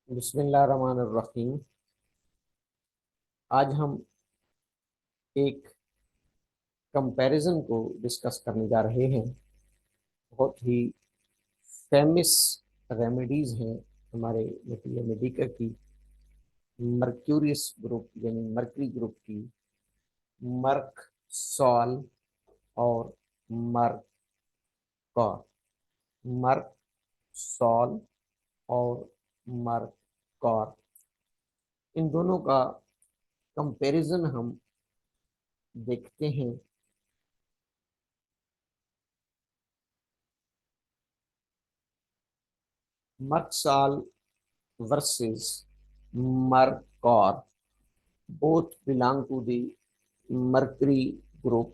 बिस्मिल्लाहिर्रहमानिर्रहीम। आज हम एक कंपैरिजन को डिस्कस करने जा रहे हैं। बहुत ही फेमस रेमेडीज हैं हमारे न्यूक्लियर मेडिका की, मर्क्यूरियस ग्रुप यानी मर्करी ग्रुप की, मर्क सॉल और मर्क कॉर। मर्क सॉल और मर्क कॉर, इन दोनों का कंपैरिजन हम देखते हैं। Merc sol versus Mercor, both belong to the Mercury group।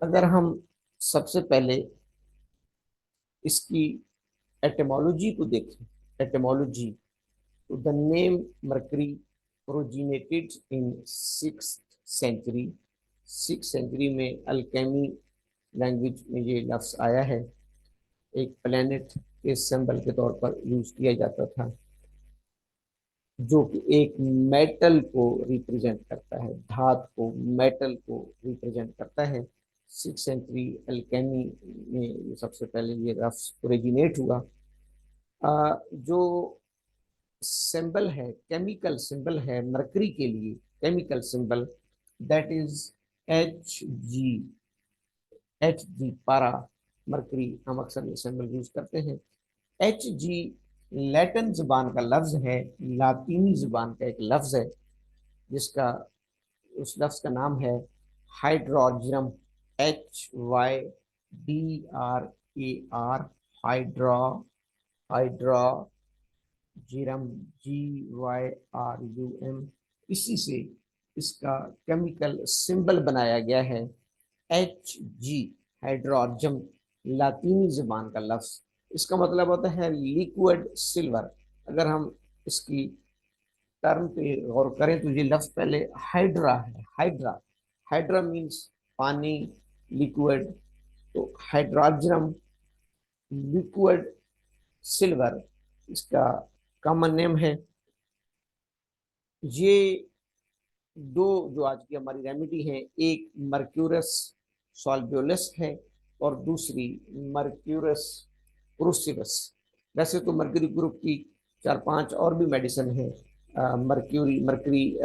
अगर हम सबसे पहले इसकी एटमोलॉजी को देखें, एटमोलॉजी, तो the name mercury originated in 6th century. 6th century में अल्केमी लैंग्वेज में ये लफ्ज आया है। एक प्लेनेट के सिंबल के तौर पर यूज किया जाता था, जो कि एक मेटल को रिप्रेजेंट करता है, धातु को, मेटल को रिप्रेजेंट करता है। 6th सेंचुरी अल्केमी में ये सबसे पहले ये रफ्स ओरिजिनेट हुआ। जो सिंबल है, केमिकल सिंबल है मरकरी के लिए, chemical symbol that is Hg। Hg पारा मरकरी, हम अक्सर ये सिंबल यूज करते हैं। Hg लैटिन जुबान का लफ्ज है, लातीनी जुबान का एक लफ्ज है, जिसका, उस लफ्ज का नाम है hydrargyrum. HYDRAR, hydro, hydrargyrum, GYRUM। इसी से इसका केमिकल सिंबल बनाया गया है Hg, हाइड्रोजम, लातीनी जुबान का लफ्ज। इसका मतलब होता है लिक्विड सिल्वर। अगर हम इसकी टर्म पे गौर करें तो ये लफ्ज पहले हाइड्रा है, हाइड्रा। हाइड्रा मीन्स पानी, लिक्विड। तो हाइड्रोजन, लिक्विड सिल्वर इसका कॉमन नेम है। ये दो जो आज की हमारी रेमेडी है, एक मर्क्यूरस सॉल्ब्यूलस है और दूसरी मर्क्यूरस क्रूसिवस। वैसे तो मर्क्यूरी ग्रुप की 4-5 और भी मेडिसिन है। मर्क्यूरी, मर्क्यूरी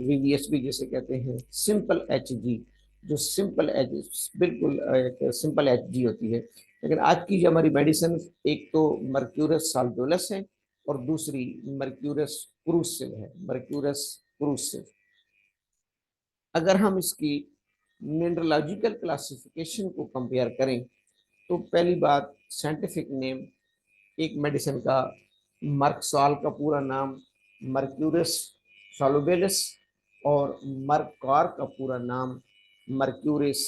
वीवीएस भी जैसे कहते हैं, सिंपल Hg, जो सिंपल एच, बिल्कुल एक सिंपल Hg होती है। लेकिन आज की जो हमारी मेडिसिन, एक तो मर्क्यूरस सॉल्ब्यूलस है और दूसरी मर्क्यूरस क्रूसिव है, मर्क्यूरस क्रूसिव। अगर हम इसकी मिनरलॉजिकल क्लासिफिकेशन को कंपेयर करें तो पहली बात, साइंटिफिक नेम एक मेडिसिन का, मर्कसॉल का पूरा नाम मर्क्यूरिस सॉल्युबेलिस और मर्कॉर का पूरा नाम मर्क्यूरिस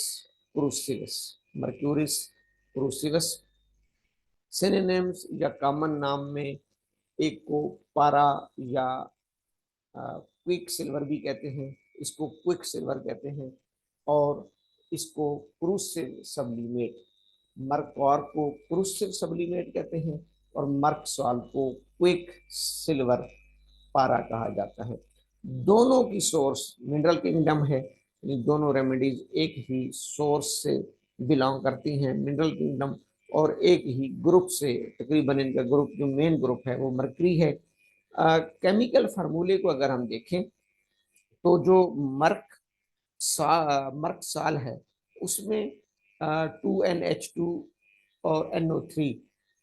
क्रूसिवस, मर्क्यूरिस क्रूसिवस। सिनोनिम्स या कॉमन नाम में एक को पारा या क्विक सिल्वर भी कहते हैं, इसको क्विक सिल्वर कहते हैं, और इसको क्रूसिव सब्लिमेट, मर्कॉर को क्रूसिव सब्लिमेट कहते हैं और मर्कसॉल को क्विक सिल्वर पारा कहा जाता है। दोनों की सोर्स मिनरल किंगडम है। ये दोनों रेमेडीज एक ही सोर्स से बिलोंग करती हैं, मिनरल किंगडम, और एक ही ग्रुप से। तकरीबन इनका ग्रुप, जो मेन ग्रुप है वो मर्करी है। केमिकल फार्मूले को अगर हम देखें तो जो मर्क साल है उसमें 2NH2 और NO3,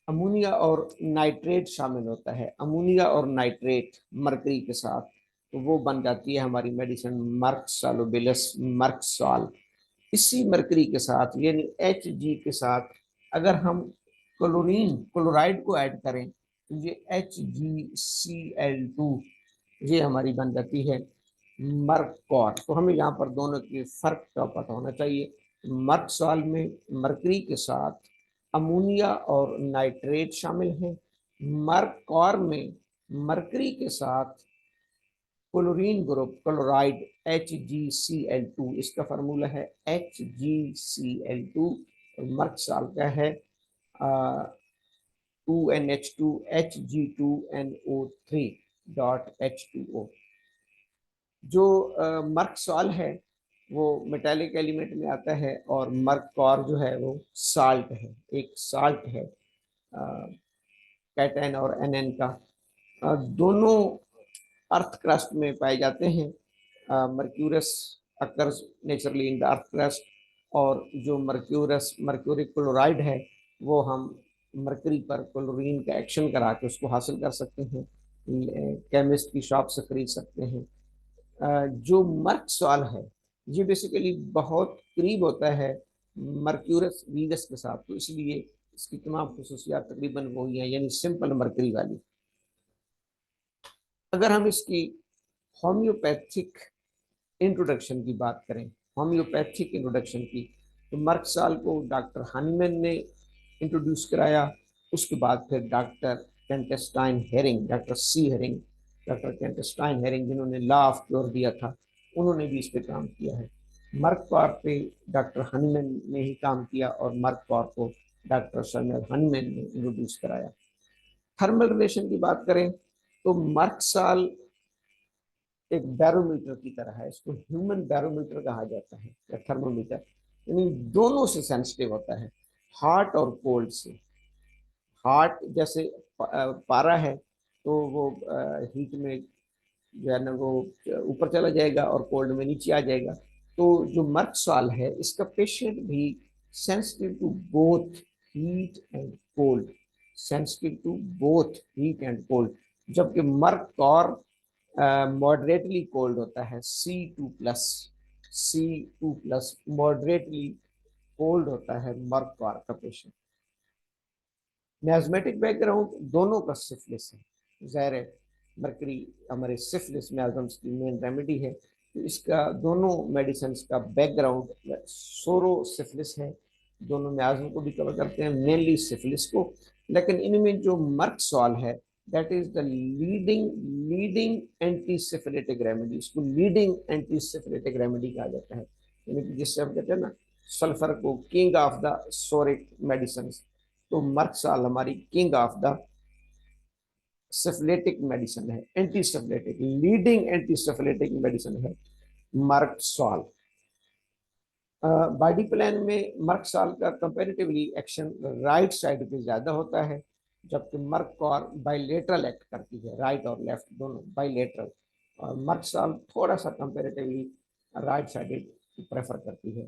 अमोनिया और नाइट्रेट शामिल होता है। अमोनिया और नाइट्रेट मरकरी के साथ, तो वो बन जाती है हमारी मेडिसिन मर्क सॉल्युबुलस, मर्क सॉल। इसी मरकरी के साथ यानी Hg के साथ अगर हम क्लोरीन, क्लोराइड को ऐड करें तो ये HgCl2, ये हमारी बन जाती है मर्कॉर। तो हमें यहाँ पर दोनों के फर्क का पता होना चाहिए। मर्क सॉल में मरकरी के साथ अमोनिया और नाइट्रेट शामिल है। मर्कॉर में मरकरी के साथ क्लोरीन ग्रुप, क्लोराइड HgCl2, इसका फार्मूला है HgCl2। और मर्क सॉल का है 2NH2Hg2NO3.H2O। जो मर्क सॉल है वो मेटालिक एलिमेंट में आता है, और मर्क कॉर जो है वो साल्ट है, एक साल्ट है कैटन और एनएन का। दोनों अर्थ क्रस्ट में पाए जाते हैं। Mercurous occurs naturally in the earth crust, और जो मर्क्यूरिक क्लोराइड है वो हम मरकरी पर क्लोरीन का एक्शन करा के उसको हासिल कर सकते हैं, केमिस्ट की शॉप से खरीद सकते हैं। जो मर्क सॉल है ये बेसिकली बहुत करीब होता है मर्क्यूरस वीगस के साथ, तो इसलिए इसकी तमाम खुसूसियात तकरीबन वही हैं, यानी सिंपल मरकरी वाली। अगर हम इसकी होम्योपैथिक इंट्रोडक्शन की बात करें, होम्योपैथिक इंट्रोडक्शन की, तो मर्क सॉल को डॉक्टर हनीमैन ने इंट्रोड्यूस कराया। उसके बाद फिर डॉक्टर कैंटेस्टाइन हेरिंग, डॉक्टर कैंटेस्टाइन हेरिंग जिन्होंने लॉ ऑफ क्योर दिया था, उन्होंने भी इस पे काम किया है। मर्क कॉर पे डॉक्टर हनीमैन ने ही काम किया, और मर्क कॉर को डॉक्टर सैमुअल हनीमैन ने इंट्रोड्यूस कराया। थर्मल रिलेशन की बात करें तो मर्क सॉल एक बैरोमीटर की तरह है, इसको ह्यूमन बैरोमीटर कहा जाता है या थर्मोमीटर, यानी दोनों से सेंसिटिव होता है, हॉट और कोल्ड से। हॉट जैसे पारा है तो वो हीट में जो है ना वो ऊपर चला जाएगा, और कोल्ड में नीचे आ जाएगा। तो जो मर्क सॉल है इसका पेशेंट भी sensitive to both heat and cold, sensitive to both heat and cold, जबकि मर्क कॉर मॉडरेटली कोल्ड होता है, C2+, मॉडरेटली कोल्ड होता है मर्क कॉर का पेशेंट। मियाज्मेटिक बैकग्राउंड दोनों का सिफिलिस है, ज़ाहिर है मरकरी हमारे सिफिलिस मियाजम्स की मेन रेमेडी है, तो इसका दोनों मेडिसिन का बैकग्राउंड सोरो सिफिलिस है। दोनों मियाजम को भी कवर करते हैं, मेनली सिफिलिस को, लेकिन इनमें जो मर्क सॉल है that is the leading anti syphilitic remedy, इसको लीडिंग एंटी सिफिलिटिक रेमेडी कहा जाता है, यानी कि जिससे हम कहते हैं ना सल्फर को king of the psoric medicine, तो मर्क सॉल हमारी king of the syphilitic medicine है, anti syphilitic leading anti syphilitic medicine है मर्क सॉल। बॉडी प्लान में मर्क सॉल का कंपैरेटिवली एक्शन राइट साइड पे ज्यादा होता है, जबकि मर्क कॉर बाइलेटरल एक्ट करती है, राइट और लेफ्ट दोनों बाइलेटरल, और मर्क सॉल थोड़ा सा कंपैरेटिवली राइट साइडेड प्रेफर करती है।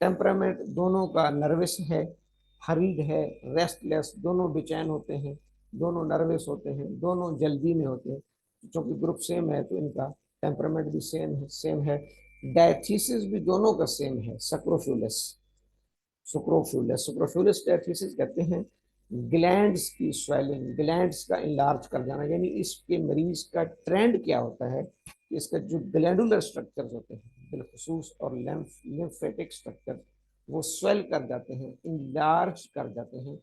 टेम्परामेंट दोनों का नर्वस है, हरीड है, रेस्टलेस, दोनों बेचैन होते हैं, दोनों नर्वस होते हैं, दोनों जल्दी में होते हैं। क्योंकि ग्रुप सेम है तो इनका टेम्परामेंट भी सेम है। डायथीसिस भी दोनों का सेम है, सक्रोफ्यूलस सुक्रोफ्यूलस सुक्रोफ्यूलस डायथीसिस कहते हैं ग्लैंड्स की स्वेलिंग, ग्लैंड्स का इनलार्ज कर जाना, यानी इसके मरीज का ट्रेंड क्या होता है कि इसका जो ग्लैंडुलर स्ट्रक्चर्स होते हैं बिलखुसूस, और लिम्फेटिक स्ट्रक्चर वो स्वेल कर जाते हैं, इनलार्ज कर जाते हैं,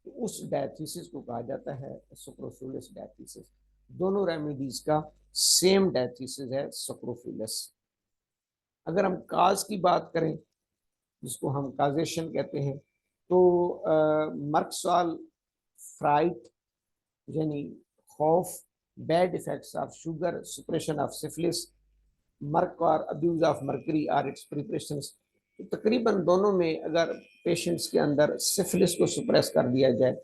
तो उस डायथीसिस को कहा जाता है सुक्रोफ्यूलस डायथीसिस। दोनों रेमेडीज का सेम डायथीसिस है, सुक्रोफ्यूलस। अगर हम काज की बात करें जिसको हम काजेशन कहते हैं, तो मर्क सॉल फ्राइट यानी खौफ, bad effects of sugar, suppression of syphilis, merc or abuse of mercury or its preparation. तो तकरीबन दोनों में अगर पेशेंट्स के अंदर सिफिलिस को सुप्रेस कर दिया जाए,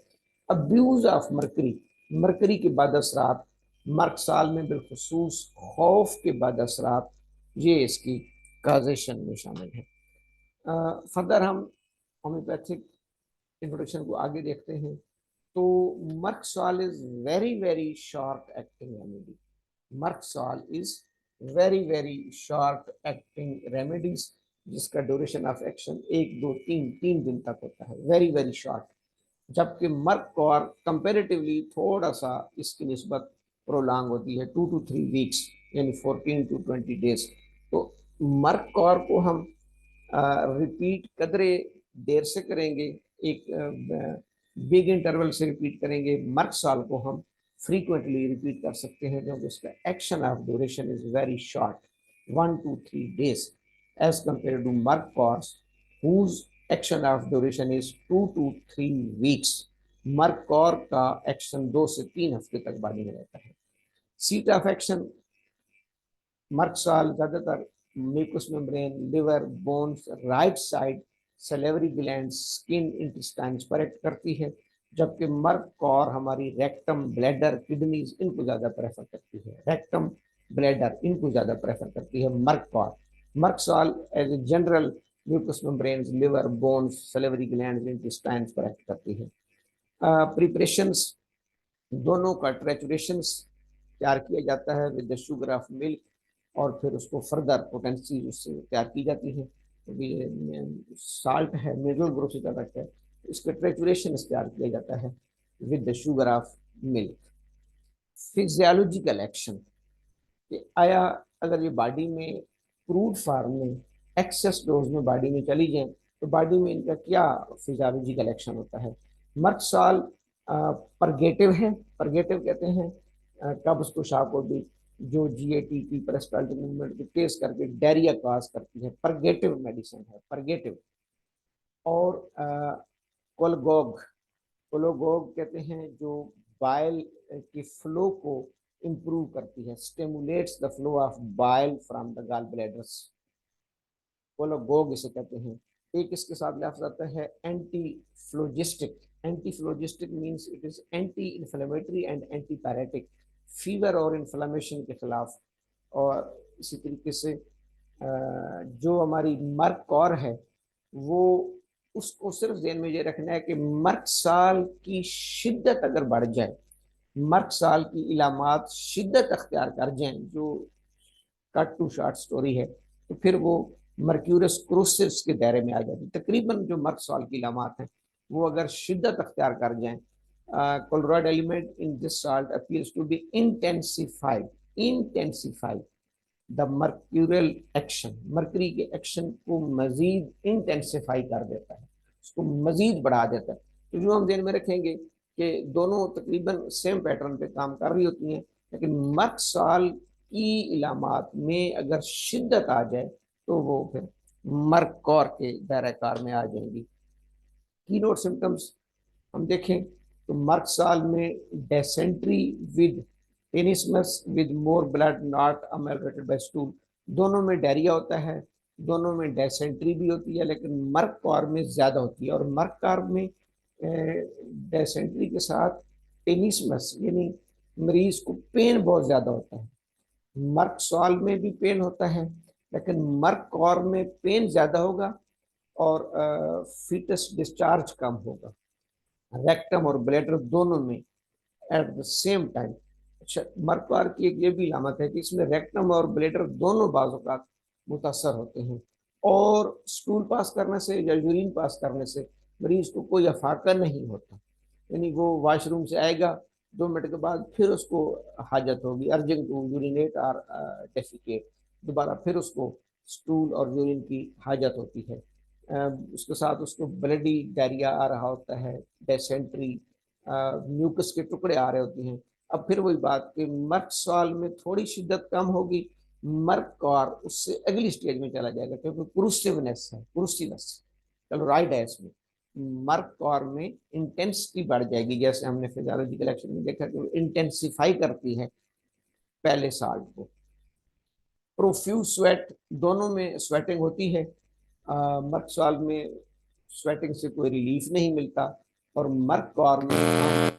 अब्यूज ऑफ मर्करी, मर्करी के बाद असरात, मर्क सॉल में बिलखसूस खौफ के बाद असरात, ये इसकी काजेशन में शामिल है। फर्दर हम होम्योपैथिक इंट्रोडक्शन को आगे देखते हैं। तो merc sol is very very short acting remedy, merc sol is very short acting remedies, जिसका ड्यूरेशन ऑफ एक्शन 1 2 3 दिन तक होता है, वेरी शॉर्ट। जबकि मर्क कॉर कंपेरेटिवली थोड़ा सा इसकी निस्बत प्रोलॉन्ग होती है, 2 to 3 वीक्स, यानी 14 to 20 डेज। तो मर्क कॉर को हम रिपीट कदरे देर से करेंगे, एक बिग इंटरवल से रिपीट करेंगे। मर्क सॉल को हम फ्रीक्वेंटली रिपीट कर सकते हैं क्योंकि उसका action of duration is very short, 1 to 3 days, as compare to merc cor's whose action of duration is 2 to 3 weeks। मर्कौर का एक्शन 2 से 3 हफ्ते तक बॉडी में रहता है। सीट ऑफ एक्शन, मर्कसॉल ज्यादातर mucus membrane, liver, bones, right side, salivary gland, skin, intestines पर एक्ट करती है, जबकि मर्कौर हमारी रेक्टम, ब्लैडर, किडनीज इनको ज्यादा प्रेफर करती है। रेक्टम, ब्लैडर इनको ज्यादा प्रेफर करती है मर्कौर। Merc sol as a general mucous membrane, liver, bones, salivary gland, intestines पर एक्ट करती है। प्रिपरेशंस, दोनों का ट्रेचुरेशन तैयार किया जाता है with the sugar of milk, और फिर उसको फर्दर पोटेंसी उससे तैयार की जाती है। तो साल्ट है, मिनरल ग्रुप से प्रोडक्ट है, इसके ट्रेचुरेशन तैयार किया जाता है with the sugar of milk. Physiological action, कि आया अगर ये बॉडी में क्रूड फॉर्म में एक्सेस डोज में बॉडी में चली जाए तो बॉडी में इनका क्या फिजियोलॉजिकल एक्शन होता है। मर्कसॉल परगेटिव है, परगेटिव कहते हैं कब्ज कुशाह को भी, जो जीएटी की पेरिस्टाल्टिक मूवमेंट को तेज करके डायरिया काज करती है, परगेटिव मेडिसिन है, परगेटिव। और कोलगोग, कोलोगोग कहते हैं जो बाइल की फ्लो को इंप्रूव करती है, stimulates the flow of bile from the gall bladders, cholagogue इसे कहते हैं। एक इसके साथ लफ्ज आता है anti phlogistic. Anti phlogistic means it is anti inflammatory and anti pyretic, fever और इन्फ्लेमेशन के खिलाफ। और इसी तरीके से जो हमारी मर्क कॉर है वो, उसको सिर्फ ध्यान में ये रखना है कि मर्क साल की शिद्दत अगर बढ़ जाए, मर्क साल की इलामात शिद्दत अख्तियार कर जाए, जो कट टू शॉर्ट स्टोरी है, तो फिर वो मर्क्यूरस क्रोसिस के दायरे में आ जाती है। तकरीबन जो मर्क साल की इलामात हैं वो अगर शिद्दत अख्तियार कर जाए, chloride element in this salt appears to be intensified, intensified the mercurial action, mercury के एक्शन को मजीद इंटेंसिफाई कर देता है, उसको मजीद बढ़ा देता है। तो जो हम ध्यान में रखेंगे कि दोनों तकरीबन सेम पैटर्न पे काम कर रही होती हैं, लेकिन मर्क साल की इलामात में अगर शिद्दत आ जाए तो वो फिर मर्क कौर के दायरा कार में आ जाएंगी। की नोट सिम्टम्स हम देखें तो मर्क साल में dysentery with tenesmus with more blood not ameliorated by stool, दोनों में डायरिया होता है, दोनों में डेसेंट्री भी होती है, लेकिन मर्क कॉर में ज्यादा होती है। और मर्क कॉर में डेसेंट्री के साथ टेनिसमस यानी मरीज को पेन बहुत ज्यादा होता है। मर्क सॉल में भी पेन होता है, लेकिन मर्क कॉर में पेन ज्यादा होगा और फीटस डिस्चार्ज कम होगा, रेक्टम और ब्लैडर दोनों में एट द सेम टाइम। अच्छा, मर्कवार की एक ये भी इलामत है कि इसमें रेक्टम और ब्लैडर दोनों बाजुकात मुतासर होते हैं, और स्टूल पास करने से या यूरिन पास करने से मरीज को कोई अफाका नहीं होता, यानी वो वॉशरूम से आएगा 2 मिनट के बाद फिर उसको हाजत होगी, अर्जिंग टू यूरिनेट और डेफिकेट, दोबारा फिर उसको स्टूल और यूरिन की हाजत होती है। उसके साथ उसको ब्लडी डायरिया आ रहा होता है, डेसेंट्री, म्यूकस के टुकड़े आ रहे होते हैं। अब फिर वही बात कि मर्क सॉल में थोड़ी शिद्दत कम होगी, मर्क कॉर उससे अगली स्टेज में चला जाएगा, क्योंकि क्रूसिवनेस है, क्रूसिवस चलो राइट है इसमें। मर्क कॉर में इंटेंसिटी बढ़ जाएगी, जैसे हमने फिजियोलॉजिकल एक्शन में देखा कि इंटेंसिफाई करती है पहले साल्ट को। प्रोफ्यूज स्वेट, दोनों में स्वेटिंग होती है, मर्क सॉल में स्वेटिंग से कोई रिलीफ नहीं मिलता, और मर्क कॉर में